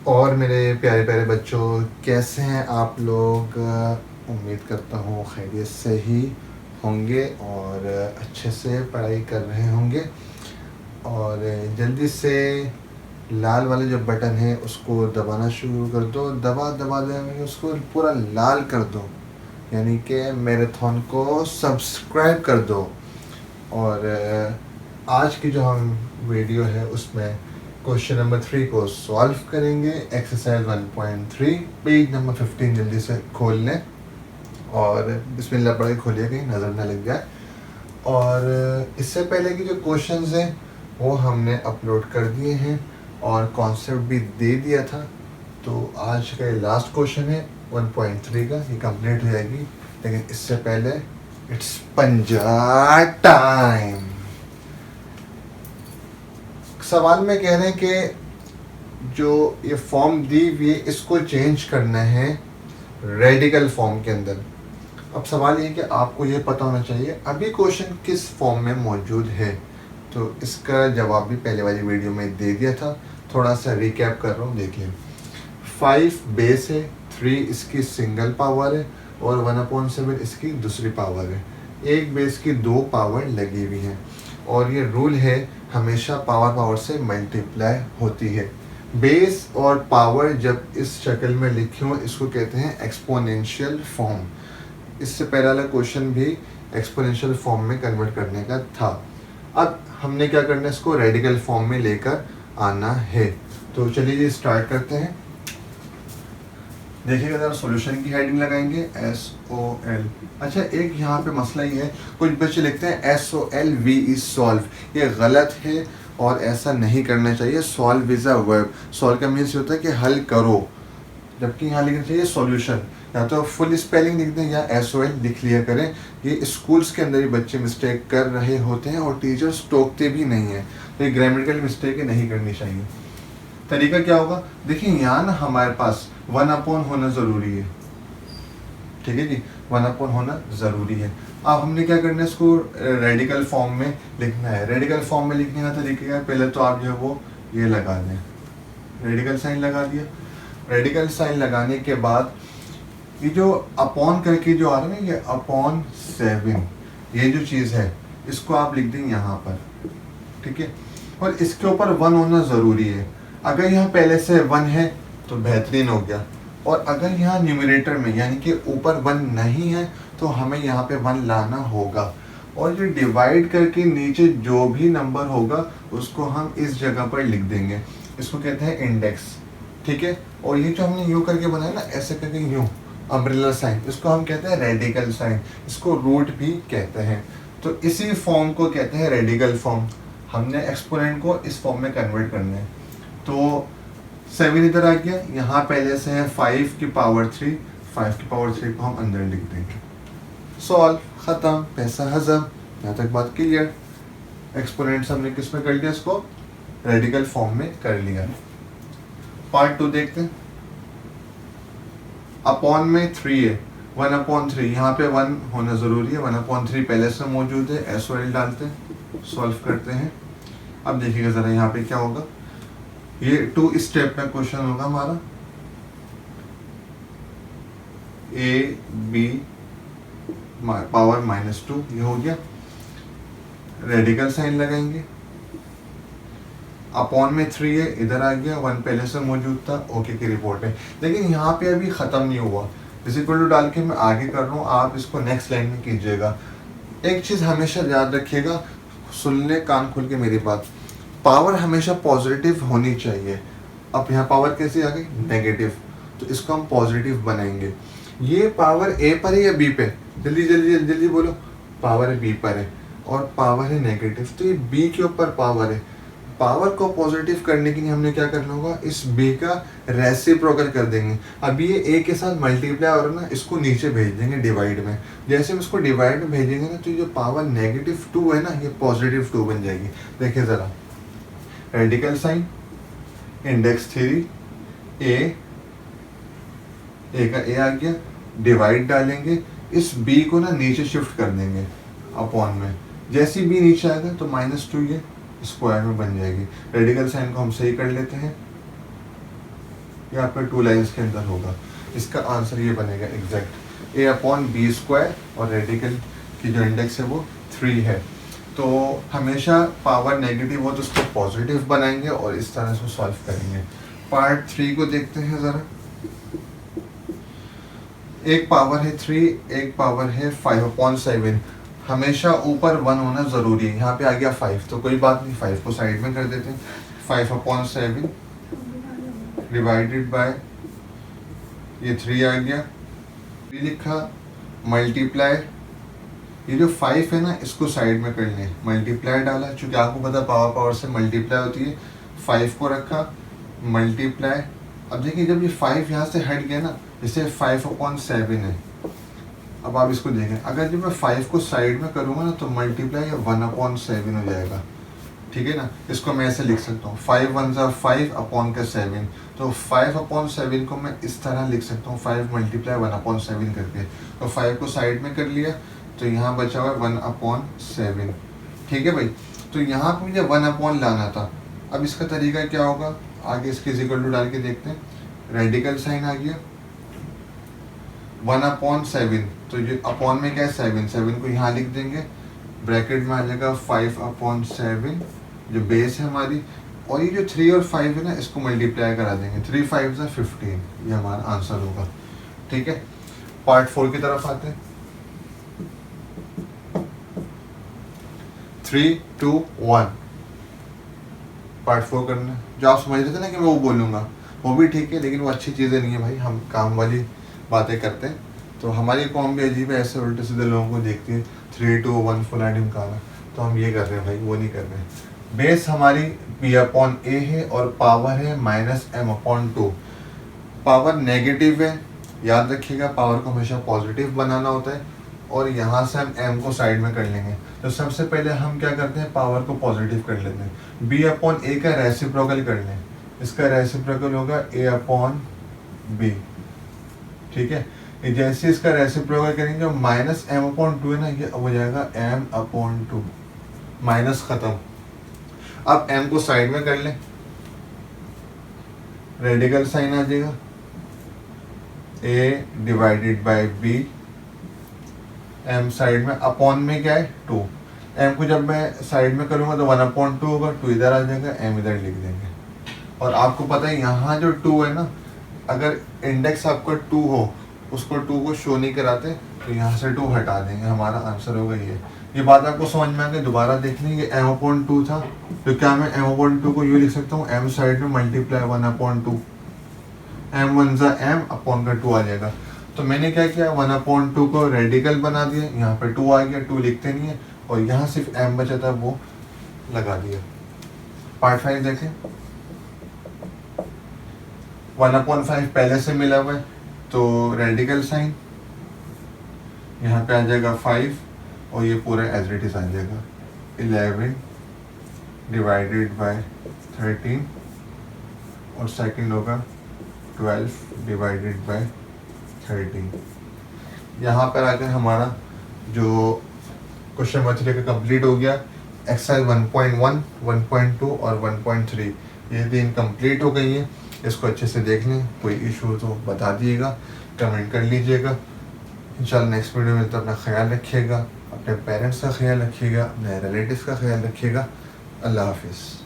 और मेरे प्यारे प्यारे बच्चों, कैसे हैं आप लोग? उम्मीद करता हूँ खैरियत से ही होंगे और अच्छे से पढ़ाई कर रहे होंगे। और जल्दी से लाल वाले जो बटन है उसको दबाना शुरू कर दो। दबा दबा देंगे उसको पूरा लाल कर दो, यानी कि मैराथन को सब्सक्राइब कर दो। और आज की जो हम वीडियो है उसमें क्वेश्चन नंबर 3 को सॉल्व करेंगे। एक्सरसाइज 1.3 पेज नंबर 15 जल्दी से खोल लें और बिस्मिल्लाह पढ़ के खोलिए, कहीं नज़र ना लग जाए। और इससे पहले की जो क्वेश्चंस हैं वो हमने अपलोड कर दिए हैं और कॉन्सेप्ट भी दे दिया था। तो आज का ये लास्ट क्वेश्चन है 1.3 का, ये कंप्लीट हो जाएगी। लेकिन इससे पहले इट्स पंजा टाइम। सवाल में कह रहे हैं कि जो ये फॉर्म दी हुई है इसको चेंज करना है रेडिकल फॉर्म के अंदर। अब सवाल ये है कि आपको ये पता होना चाहिए अभी क्वेश्चन किस फॉर्म में मौजूद है। तो इसका जवाब भी पहले वाली वीडियो में दे दिया था, थोड़ा सा रिकैप कर रहा हूँ। देखिए 5 बेस है, 3 इसकी सिंगल पावर है और 1/7 इसकी दूसरी पावर है। एक बेस की 2 पावर लगी हुई हैं और ये रूल है हमेशा पावर पावर से मल्टीप्लाई होती है। बेस और पावर जब इस शक्ल में लिखी हो इसको कहते हैं एक्सपोनेंशियल फॉर्म। इससे पहले वाला क्वेश्चन भी एक्सपोनेंशियल फॉर्म में कन्वर्ट करने का था। अब हमने क्या करना है, इसको रेडिकल फॉर्म में लेकर आना है। तो चलिए जी स्टार्ट करते हैं। देखिएगा जरा, सॉल्यूशन की हेडिंग लगाएंगे SOL। अच्छा, एक यहाँ पे मसला ये है, कुछ बच्चे लिखते हैं SOLV इज सॉल्व। ये गलत है और ऐसा नहीं करना चाहिए। Solve is a verb. Solve का मीन्स होता है कि हल करो, जबकि यहाँ लिखना चाहिए सॉल्यूशन। या तो फुल स्पेलिंग लिख दें या SOL लिख लिया करें। ये स्कूल्स के अंदर ही बच्चे मिस्टेक कर रहे होते हैं और टीचर्स टोकते भी नहीं हैं। तो ये ग्रामेटिकल मिस्टेक नहीं करनी चाहिए। तरीका क्या होगा, देखिए यहाँ ना हमारे पास 1/, होना ज़रूरी है। ठीक है जी, 1/, होना ज़रूरी है। अब हमने क्या करना है, इसको रेडिकल फॉर्म में लिखना है। रेडिकल फॉर्म में लिखने का तरीका क्या है, पहले तो आप जो है वो ये लगा दें, रेडिकल साइन लगा दिया। रेडिकल साइन लगाने के बाद ये जो अपॉन करके जो आ रहा है ना, ये अपॉन 7, ये जो चीज़ है इसको आप लिख दें यहाँ पर। ठीक है, और इसके ऊपर 1 होना ज़रूरी है। अगर यहाँ पहले से 1 है तो बेहतरीन हो गया, और अगर यहाँ न्यूमरेटर में यानी कि ऊपर 1 नहीं है तो हमें यहाँ पे 1 लाना होगा। और जो डिवाइड करके नीचे जो भी नंबर होगा उसको हम इस जगह पर लिख देंगे। इसको कहते हैं इंडेक्स। ठीक है, और ये जो हमने यूँ करके बनाया ना, ऐसे करके यूँ अम्ब्रेला साइन, इसको हम कहते हैं रेडिकल साइन। इसको रूट भी कहते हैं। तो इसी फॉर्म को कहते हैं रेडिकल फॉर्म। हमने एक्सपोनेंट को इस फॉर्म में कन्वर्ट करना है। तो 7 इधर आ गया, यहाँ पहले से है 5 की पावर 3, 5 की पावर 3 को हम अंदर लिख देंगे। सॉल्व, ख़त्म, पैसा हजम। यहाँ तक बात क्लियर। एक्सपोनेंट्स हमने किस में कर लिया, इसको रेडिकल फॉर्म में कर लिया। पार्ट 2 देखते हैं। अपॉन में 3 है, 1/3, यहाँ पे 1 होना ज़रूरी है। 1/3 पहले से मौजूद है। SOL डालते हैं, सॉल्व करते हैं। अब देखिएगा ज़रा यहाँ पे क्या होगा। ये 2 स्टेप में क्वेश्चन होगा हमारा। AB पावर -2, ये हो गया। रेडिकल साइन लगाएंगे। अपॉन में 3 है, इधर आ गया, 1 पहले से मौजूद था। ओके की रिपोर्ट है। लेकिन यहाँ पे अभी ख़त्म नहीं हुआ। इस इक्वल टू डाल के मैं आगे कर रहा हूँ, आप इसको नेक्स्ट लाइन में कीजिएगा। एक चीज़ हमेशा याद रखिएगा, सुन ले कान खोल के मेरी बात, पावर हमेशा पॉजिटिव होनी चाहिए। अब यहाँ पावर कैसे आ गई, नेगेटिव, तो इसको हम पॉजिटिव बनाएंगे। ये पावर ए पर है या बी पे, जल्दी जल्दी जल्दी जल्दी बोलो। पावर है बी पर है और पावर है नेगेटिव, तो ये बी के ऊपर पावर है। पावर को पॉजिटिव करने के लिए हमने क्या करना होगा, इस बी का रेसिप्रोकल कर देंगे। अभी ये ए के साथ मल्टीप्लाई हो रहा है ना, इसको नीचे भेज देंगे डिवाइड में। जैसे हम इसको डिवाइड में भेजेंगे ना, तो ये जो पावर -2 है ना, ये +2 बन जाएगी। देखिए ज़रा, रेडिकल साइन, इंडेक्स 3, ए का ए आ गया, डिवाइड डालेंगे, इस बी को ना नीचे शिफ्ट कर देंगे अपॉन में। जैसे ही बी नीचे आएगा तो -2 ये स्क्वायर में बन जाएगी। रेडिकल साइन को हम सही कर लेते हैं। ये आपके 2 लाइन्स के अंदर होगा। इसका आंसर ये बनेगा एग्जैक्ट a/b² और रेडिकल की जो इंडेक्स है वो 3 है। तो हमेशा पावर नेगेटिव हो तो उसको पॉजिटिव बनाएंगे और इस तरह से सॉल्व करेंगे। पार्ट 3 को देखते हैं ज़रा। एक पावर है 3, एक पावर है 5/7। हमेशा ऊपर 1 होना ज़रूरी है। यहाँ पे आ गया 5 तो कोई बात नहीं, 5 को साइड में कर देते हैं। 5/7 डिवाइडेड बाय ये 3 आ गया, ये लिखा मल्टीप्लाई, ये जो 5 है ना इसको साइड में कर लें, मल्टीप्लाई डाला, चूँकि आपको पता पावर से मल्टीप्लाई होती है। 5 को रखा मल्टीप्लाई। अब देखिए जब ये 5 यहाँ से हट गया ना, जैसे 5/7 है। अब आप इसको देखें, अगर जब मैं 5 को साइड में करूँगा ना तो मल्टीप्लाई 1/7 हो जाएगा, ठीक है ना। इसको मैं ऐसे लिख सकता हूँ 5 1 5/7। तो 5/7 को मैं इस तरह लिख सकता हूँ 5 मल्टीप्लाई 1/7 करके। तो 5 को साइड में कर लिया तो यहाँ बचा हुआ 1/7, ठीक है भाई। तो यहाँ पे मुझे 1 लाना था। अब इसका तरीका क्या होगा, आगे इसके इक्वल टू डाल के देखते हैं। रेडिकल साइन आ गया 1/7, तो ये अपॉन में क्या है 7 को यहाँ लिख देंगे, ब्रैकेट में आ जाएगा 5/7 जो बेस है हमारी, और ये जो 3 और 5 है ना इसको मल्टीप्लाई करा देंगे। 3 5 = 15, ये हमारा आंसर होगा, ठीक है। पार्ट 4 की तरफ आते हैं। 3 2 1 पार्ट 4 करना है। जो आप समझ रहे थे ना कि मैं वो बोलूँगा वो भी ठीक है, लेकिन वो अच्छी चीज़ें नहीं है भाई, हम काम वाली बातें करते हैं। तो हमारी कौम भी अजीब है, ऐसे उल्टे सीधे लोगों को देखती है 3 2 1 फुल निकाला, तो हम ये कर रहे हैं भाई, वो नहीं कर रहे हैं। बेस हमारी p/a है और पावर है -m/2। पावर नेगेटिव है, याद रखिएगा पावर को हमेशा पॉजिटिव बनाना होता है। और यहाँ से हम m को साइड में कर लेंगे। तो सबसे पहले हम क्या करते हैं, पावर को पॉजिटिव कर लेते हैं। b/a का रेसिप्रोकल कर लें, इसका रेसिप्रोकल होगा a/b, ठीक है। ये जैसे इसका रेसिप्रोकल करेंगे, जो -m/2 है ना ये हो जाएगा m/2, माइनस खत्म। अब m को साइड में कर लें, रेडिकल साइन आ जाएगा a/b, m साइड में, अपॉन में क्या है 2। m को जब मैं साइड में करूँगा तो 1/2 होगा, 2 इधर आ जाएगा, m इधर लिख देंगे। और आपको पता है यहाँ जो 2 है ना, अगर इंडेक्स आपका 2 हो, उसको 2 को शो नहीं कराते, तो यहाँ से 2 हटा देंगे, हमारा आंसर होगा ये बात आपको समझ में आ गई। दोबारा देख लें, ये m/2 था, तो क्या मैं m/2 को यूँ लिख सकता हूँ, m साइड में मल्टीप्लाई 1/2, m 1 = m, अपॉन का 2 आ जाएगा। तो मैंने क्या किया, 1/2 को रेडिकल बना दिया, यहाँ पे 2 आ गया, 2 लिखते नहीं है, और यहाँ सिर्फ m बचा था वो लगा दिया। पार्ट 5 देखें। 1/5 पहले से मिला हुआ है, तो रेडिकल साइन यहाँ पे आ जाएगा 5, और ये पूरा एज इट इज आ जाएगा 11 डिवाइडेड बाय 13, और सेकंड होगा 12 डिवाइडेड बाय 13। यहाँ पर आकर हमारा जो क्वेश्चन नंबर 3 कंप्लीट हो गया। एक्सरसाइज 1.1, 1.2 और 1.3 ये 3 कंप्लीट हो गई हैं। इसको अच्छे से देख लें, कोई इशू तो बता दिएगा, कमेंट कर लीजिएगा। इंशाल्लाह नेक्स्ट वीडियो में तो अपना ख्याल रखिएगा, अपने पेरेंट्स का ख्याल रखिएगा, अपने रिलेटिव्स का ख्याल रखिएगा। अल्लाह हाफिज़।